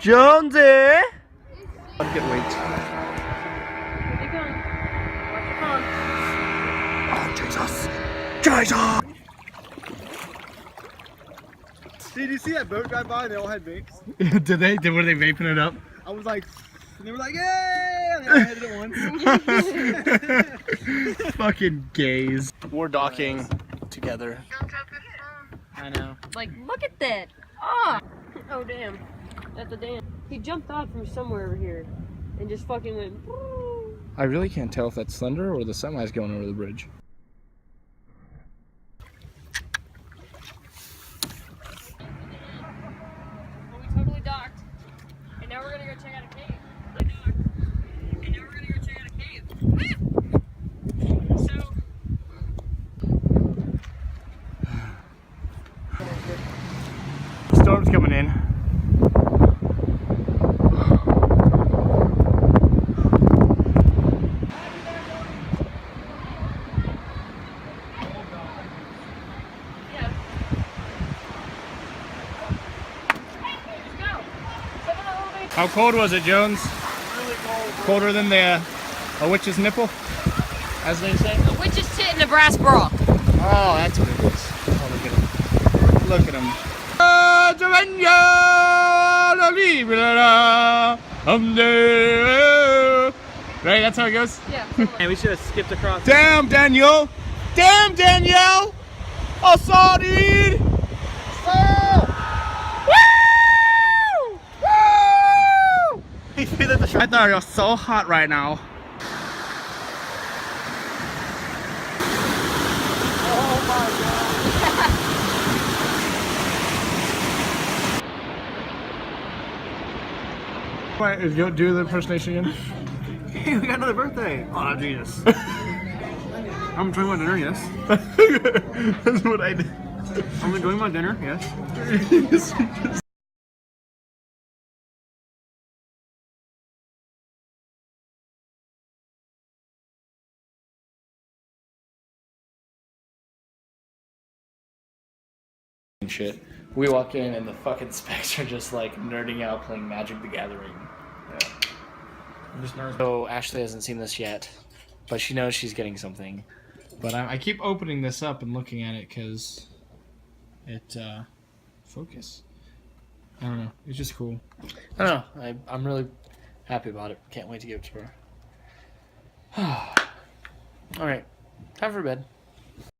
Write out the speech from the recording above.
Jonesy! I'd get weight. Here they come. Watch your phone. Oh, Jesus! Jesus! Did you see that boat drive by and they all had vapes? Did they? Were they vaping it up? I was like, and they were like, yay! And they all had it at once. Fucking gays. We're docking together. I know. Like, look at that. Oh, oh damn. That's a damn. He jumped out from somewhere over here and just fucking went. I really can't tell if that's thunder or the semi's going over the bridge. Well, we totally docked. And now we're gonna go check out a cave. And now we're gonna go check out a cave. So. Storm's coming in. How cold was it, Jones? Really cold. Colder than a witch's nipple, as they say? A witch's tit in a brass bra. Oh, that's what it is. Oh, look at him. Look at him. Right, that's how it goes? Yeah. And we should have skipped across. Damn, Daniel! Damn, Danielle! Oh, sorry! I thought it was so hot right now. Oh my god. Wait, do the impersonation again. Hey, we got another birthday. Oh, Jesus. I'm enjoying my dinner, yes. That's what I did. I'm enjoying my dinner, yes. Shit. We walk in and the fucking specs are just like nerding out playing Magic the Gathering. Yeah. I'm just nervous. So Ashley hasn't seen this yet, but she knows she's getting something. But I keep opening this up and looking at it because it focus. I don't know. It's just cool. I don't know. I'm really happy about it. Can't wait to give it to her. All right, time for bed.